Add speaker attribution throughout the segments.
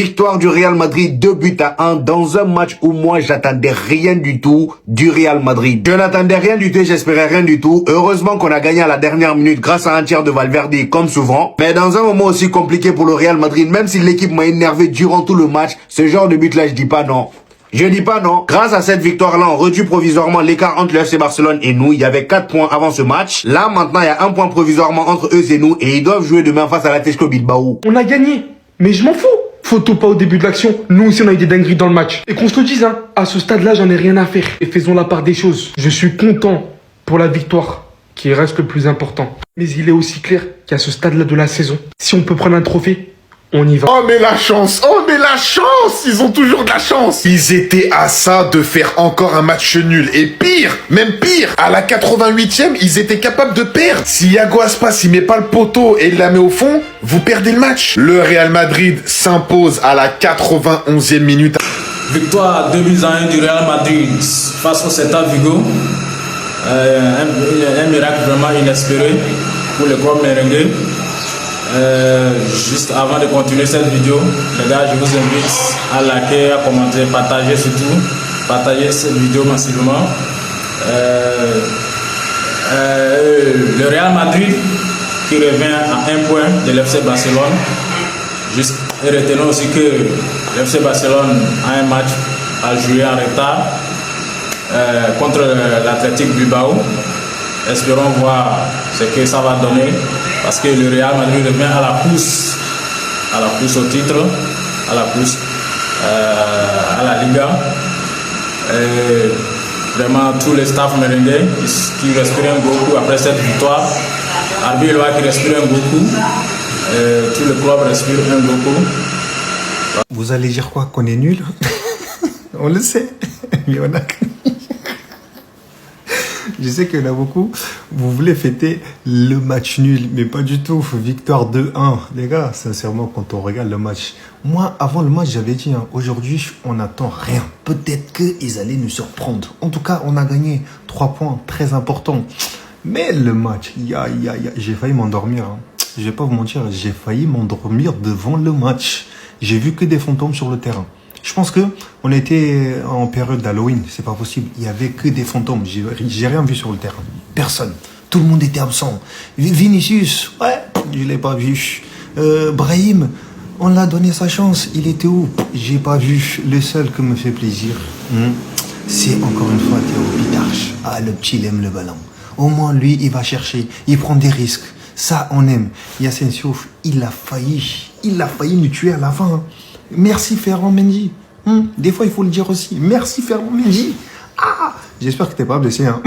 Speaker 1: Victoire du Real Madrid 2-1 dans un match où moi j'attendais rien du tout du Real Madrid. Je n'attendais rien du tout, j'espérais rien du tout. Heureusement qu'on a gagné à la dernière minute grâce à un tir de Valverde comme souvent. Mais dans un moment aussi compliqué pour le Real Madrid, même si l'équipe m'a énervé durant tout le match, ce genre de but là je dis pas non. Je dis pas non. Grâce à cette victoire-là, on réduit provisoirement l'écart entre le FC Barcelone et nous. Il y avait 4 points avant ce match. Là, maintenant, il y a 1 point provisoirement entre eux et nous. Et ils doivent jouer demain face à l'Athletic Bilbao.
Speaker 2: On a gagné. Mais je m'en fous. Photo pas au début de l'action. Nous aussi, on a eu des dingueries dans le match. Et qu'on se le dise, hein, à ce stade-là, j'en ai rien à faire. Et faisons la part des choses. Je suis content pour la victoire, qui reste le plus important. Mais il est aussi clair qu'à ce stade-là de la saison, si on peut prendre un trophée, on y va.
Speaker 3: Oh mais la chance, oh mais la chance, ils ont toujours de la chance. Ils étaient à ça de faire encore un match nul. Et pire, même pire, à la 88e, ils étaient capables de perdre. Si Iago Aspas, il met pas le poteau et il la met au fond, vous perdez le match. Le Real Madrid s'impose à la 91e minute.
Speaker 4: Victoire 2-1 du Real Madrid face au Celta Vigo. Un miracle vraiment inespéré pour le club merengue. Juste avant de continuer cette vidéo, les gars, je vous invite à liker, à commenter, partager surtout, partager cette vidéo massivement. Le Real Madrid qui revient à 1 point de l'FC Barcelone. Juste, et retenons aussi que l'FC Barcelone a un match à jouer en retard contre l'Athletic Bilbao. Espérons voir ce que ça va donner. Parce que le Real Madrid revient à la course au titre, à la course à la Liga. Et vraiment, tous les staffs merengues qui respirent beaucoup après cette victoire. Arbeloa qui respire beaucoup. Tout le club respire beaucoup.
Speaker 5: Vous allez dire quoi? Qu'on est nul? On le sait, mais on a... Je sais qu'il y en a beaucoup, vous voulez fêter le match nul, mais pas du tout. Victoire 2-1. Les gars, sincèrement, quand on regarde le match, moi, avant le match, j'avais dit, hein, aujourd'hui, on n'attend rien. Peut-être qu'ils allaient nous surprendre. En tout cas, on a gagné 3 points, très importants. Mais le match, j'ai failli m'endormir. Hein. Je vais pas vous mentir, j'ai failli m'endormir devant le match. J'ai vu que des fantômes sur le terrain. Je pense que on était en période d'Halloween, c'est pas possible. Il y avait que des fantômes. J'ai rien vu sur le terrain. Personne. Tout le monde était absent. Vinicius, ouais, je l'ai pas vu. Brahim, on l'a donné sa chance. Il était où? J'ai pas vu. Le seul qui me fait plaisir, c'est encore une fois Théo Pitarch. Ah, le petit, il aime le ballon. Au moins, lui, il va chercher. Il prend des risques. Ça, on aime. Yassine Siouf, il a failli nous tuer à la fin. Hein. Merci Ferland Mendy. Des fois, il faut le dire aussi. Merci Ferland Mendy. Ah, j'espère que t'es pas blessé. Hein.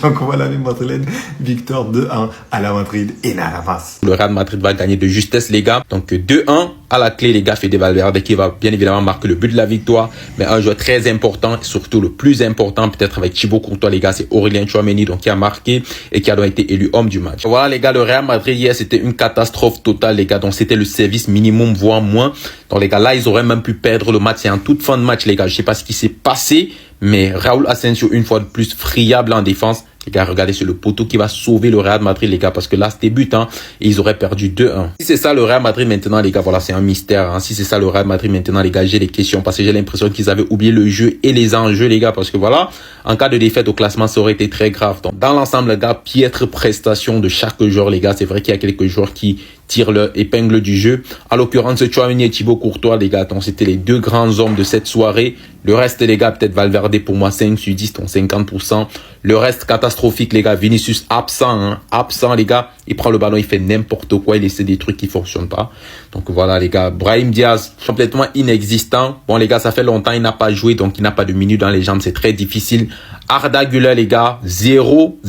Speaker 5: Donc voilà les Madrilènes. Victoire 2-1 à la Madrid et à la masse.
Speaker 6: Le Real Madrid va gagner de justesse, les gars. Donc 2-1 à la clé, les gars. Fede Valverde qui va bien évidemment marquer le but de la victoire. Mais un joueur très important, et surtout le plus important, peut-être avec Thibaut Courtois, les gars, c'est Aurélien Tchouaméni, donc qui a marqué et qui a donc été élu homme du match. Voilà, les gars, le Real Madrid hier, c'était une catastrophe totale, les gars. Donc c'était le service minimum, voire moins. Donc les gars, là, ils auraient même pu perdre le match. C'est en toute fin de match, les gars. Je sais pas ce qui s'est passé, mais Raúl Asensio, une fois de plus, friable en défense. Les gars, regardez, c'est le poteau qui va sauver le Real Madrid, les gars, parce que là, c'était but, hein, et ils auraient perdu 2-1. Si c'est ça le Real Madrid maintenant, les gars, voilà, c'est un mystère, hein. Si c'est ça le Real Madrid maintenant, les gars, j'ai des questions, parce que j'ai l'impression qu'ils avaient oublié le jeu et les enjeux, les gars, parce que voilà, en cas de défaite au classement, ça aurait été très grave. Donc, dans l'ensemble, les gars, piètre prestation de chaque joueur, les gars, c'est vrai qu'il y a quelques joueurs qui tirent leur épingle du jeu. En l'occurrence, Tchouaméni et Thibaut Courtois, les gars, donc c'était les deux grands hommes de cette soirée. Le reste, les gars, peut-être Valverde pour moi 5 sur 10, donc 50%. Le reste catastrophique, les gars. Vinicius absent, hein, absent, les gars. Il prend le ballon, il fait n'importe quoi, il essaie des trucs qui fonctionnent pas. Donc voilà, les gars. Brahim Diaz, complètement inexistant. Bon, les gars, ça fait longtemps, il n'a pas joué, donc il n'a pas de minutes dans les jambes, c'est très difficile. Arda Güler, les gars, 0,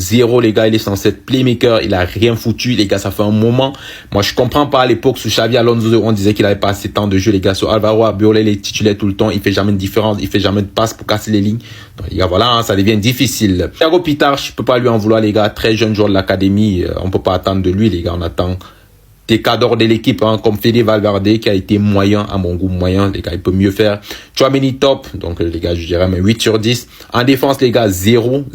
Speaker 6: les gars, il est censé être playmaker, il a rien foutu, les gars, ça fait un moment. Moi, je comprends pas à l'époque, sous Xavi Alonso, on disait qu'il avait pas assez de temps de jeu, les gars. Sur Alvaro Arbeloa, il est titulaire tout le temps, il fait jamais de différence, il fait jamais de passe pour casser les lignes. Donc, les gars, voilà, hein, ça devient difficile. Thiago Pitarch, je peux pas lui en vouloir, les gars, très jeune joueur de l'académie, on peut pas attendre de lui, les gars, on attend des cadres de l'équipe, hein, comme Fede Valverde, qui a été moyen, à mon goût moyen, les gars, il peut mieux faire. Tchouaméni top, donc les gars, je dirais mais 8 sur 10. En défense, les gars, 0,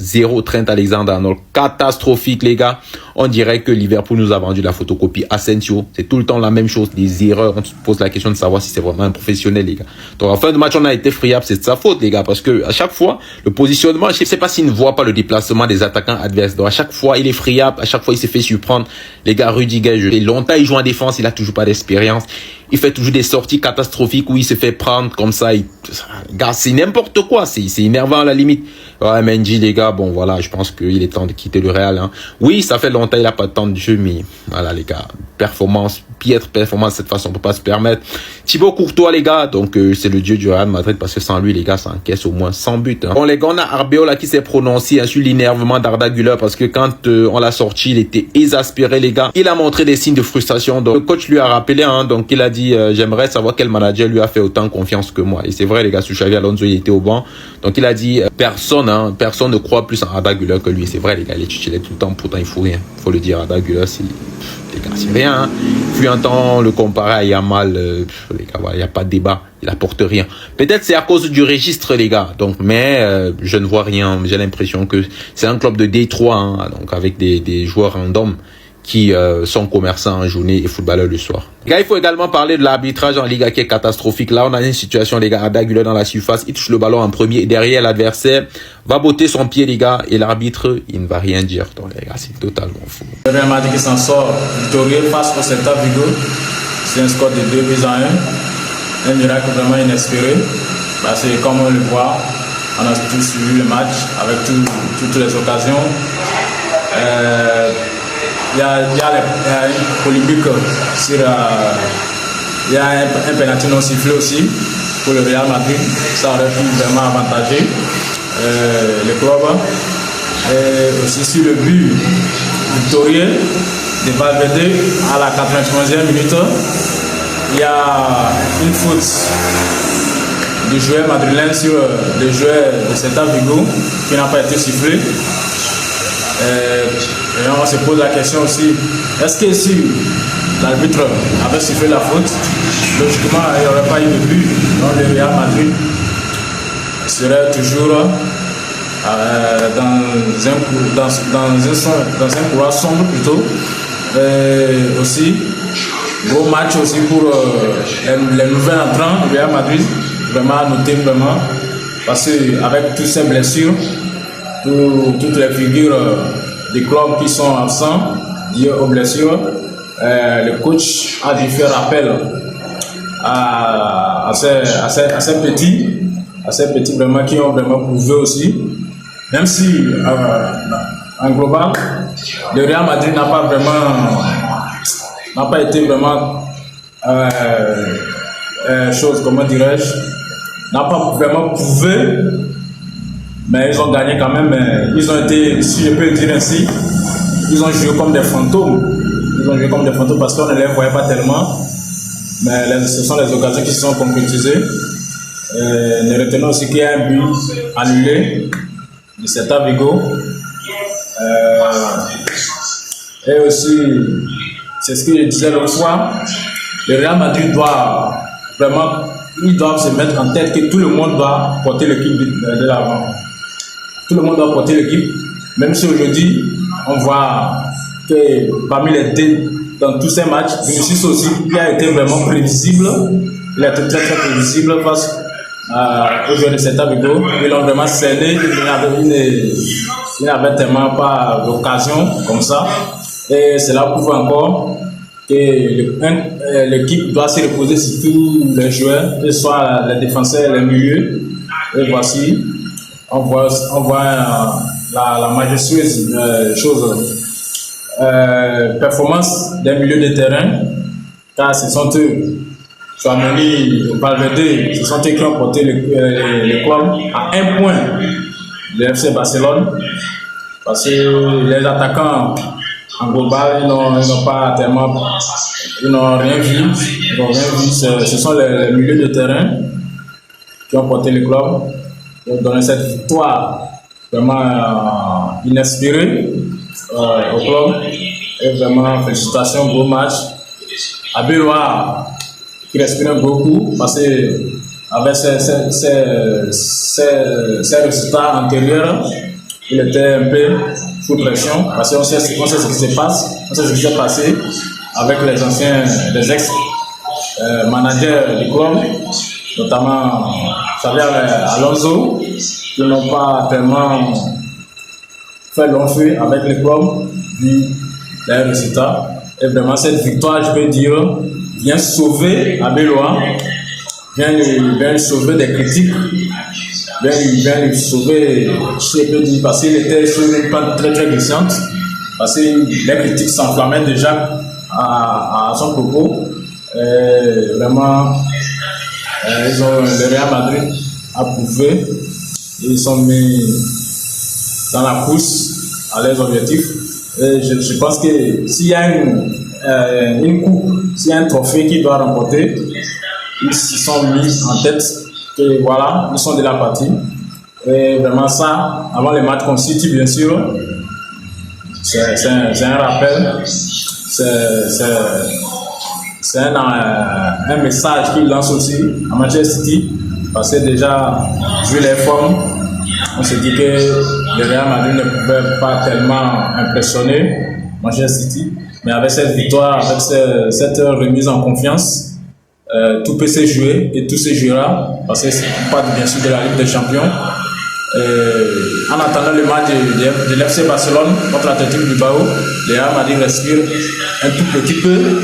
Speaker 6: Trent Alexander-Arnold, catastrophique, les gars. On dirait que Liverpool nous a vendu la photocopie Asensio. C'est tout le temps la même chose, des erreurs. On se pose la question de savoir si c'est vraiment un professionnel, les gars. Donc, en fin de match, on a été friable. C'est de sa faute, les gars, parce que à chaque fois, le positionnement, je sais pas s'il ne voit pas le déplacement des attaquants adverses. Donc, à chaque fois, il est friable. À chaque fois, il s'est fait surprendre. Les gars, Rudiger, longtemps, il joue en défense. Il a toujours pas d'expérience. Il fait toujours des sorties catastrophiques où il se fait prendre comme ça. Gars, c'est n'importe quoi. C'est énervant à la limite. Ouais, Mendy, les gars, bon, voilà, je pense qu'il est temps de quitter le Real, hein. Oui, ça fait longtemps, il a pas de temps de jeu, mais voilà, les gars, piètre performance, de cette façon, on peut pas se permettre. Thibaut Courtois, les gars, donc, c'est le dieu du Real Madrid, parce que sans lui, les gars, ça encaisse au moins 100 buts, hein. Bon, les gars, on a Arbeloa qui s'est prononcé, hein, sur l'énervement d'Arda Güler, parce que quand on l'a sorti, il était exaspéré, les gars. Il a montré des signes de frustration, donc, le coach lui a rappelé, hein, donc, il a dit, j'aimerais savoir quel manager lui a fait autant confiance que moi. Et c'est vrai, les gars, sur Xavi Alonso, il était au banc. Donc, il a dit, personne ne croit plus en Arda Güler que lui. C'est vrai, les gars, il est titulaire tout le temps, pourtant, il faut rien. Faut le dire, Arda Güler, les gars, c'est rien, hein. Puis un temps, le comparer à Yamal, les gars, il n'y a pas de débat. Il apporte rien. Peut-être c'est à cause du registre, les gars. Donc, mais je ne vois rien. J'ai l'impression que c'est un club de D3, hein, donc avec des joueurs random qui sont commerçants en journée et footballeurs le soir. Les gars, il faut également parler de l'arbitrage en Liga qui est catastrophique. Là, on a une situation, les gars, Arda Güler dans la surface, il touche le ballon en premier et derrière l'adversaire va botter son pied, les gars, et l'arbitre, il ne va rien dire. Donc, les gars, c'est totalement fou.
Speaker 4: Le Real Madrid qui s'en sort victorieux face au Celta Vigo. C'est un score de 2-1. Un miracle vraiment inespéré. Parce que comme on le voit, on a tous suivi le match avec toutes les occasions. Il y a une polémique sur... il y a un penalty non sifflé aussi pour le Real Madrid. Ça aurait pu vraiment avantager le club. Et aussi sur le but victorieux de Valverde à la 91e minute. Il y a une faute du joueur madrilène sur le joueur de Celta Vigo qui n'a pas été sifflé. Et on se pose la question aussi, est-ce que si l'arbitre avait sifflé la faute, logiquement il n'y aurait pas eu de but, donc le Real Madrid serait toujours dans un couloir sombre plutôt. Et aussi, gros match aussi pour les nouvelles entrants du Real Madrid, vraiment à noter vraiment, parce qu'avec toutes ces blessures, toutes les figures des clubs qui sont absents liés aux blessures, le coach a dû faire appel à ces petits vraiment qui ont vraiment prouvé aussi, même si en global le Real Madrid n'a pas été vraiment comment dirais-je, n'a pas vraiment prouvé. Mais ils ont gagné quand même, ils ont été, si je peux le dire ainsi, ils ont joué comme des fantômes. Ils ont joué comme des fantômes parce qu'on ne les voyait pas tellement. Mais ce sont les occasions qui se sont concrétisées. Nous retenons aussi qu'il y a un but annulé de Celta Vigo. Et aussi, c'est ce que je disais l'autre fois, le Real Madrid doit vraiment, ils doivent se mettre en tête que tout le monde doit porter l'équipe de l'avant. Tout le monde doit porter l'équipe, même si aujourd'hui, on voit que parmi les deux, dans tous ces matchs, Vinicius aussi, qui a été vraiment prévisible, il a été très très prévisible face aux joueurs de Celta Vigo. Ils l'ont vraiment scellé, il n'avait tellement pas d'occasion comme ça. Et cela prouve encore que l'équipe doit se reposer sur tous les joueurs, que ce soit les défenseurs et les milieux. Et voici, on voit la majestueuse performance des milieux de terrain, car ce sont eux, Tchouaméni, Valverde, ce sont eux qui ont porté le club à un point de FC Barcelone, parce que les attaquants en global, ils n'ont pas tellement, ils n'ont rien vu. Ce sont les milieux de terrain qui ont porté le club. Ils ont donné cette victoire vraiment inespérée au club. Et vraiment, félicitations, beau match. Arbeloa qui respirait beaucoup parce qu'avec ses résultats antérieurs, il était un peu sous pression, parce qu'on sait ce qui se passe, on sait ce qui s'est passé avec les ex-managers du club, notamment Xavier Alonso, qui n'ont pas tellement fait long feu avec le club, vu les résultats. Et vraiment, cette victoire, je peux dire, vient sauver Abeloa, vient lui sauver des critiques, vient lui sauver, je peux dire, parce qu'il était sur une pente très très glissante, parce que les critiques s'enflammaient déjà à son propos. Et vraiment, le Real Madrid a prouvé, ils sont mis dans la course à leurs objectifs. Et je pense que s'il y a une coupe, s'il y a un trophée qu'ils doivent remporter, ils se sont mis en tête que voilà, ils sont de la partie. Et vraiment ça, avant le match contre City, bien sûr, c'est un rappel, c'est un message qu'ils lancent aussi à Manchester City, parce que déjà, vu les formes, on se dit que le Real Madrid ne pouvait pas tellement impressionner Manchester City, mais avec cette victoire, avec cette remise en confiance, tout peut se jouer et tout se jouera, parce qu'on parle bien sûr de la Ligue des Champions. En attendant le match de l'FC Barcelone contre l'Athletic Bilbao, le Real Madrid respire un tout petit peu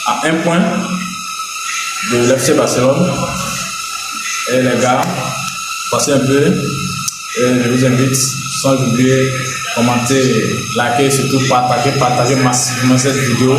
Speaker 4: à un point de l'FC Barcelone. Et les gars, passez un peu. Et je vous invite, sans oublier, commenter, liker, surtout partager massivement cette vidéo.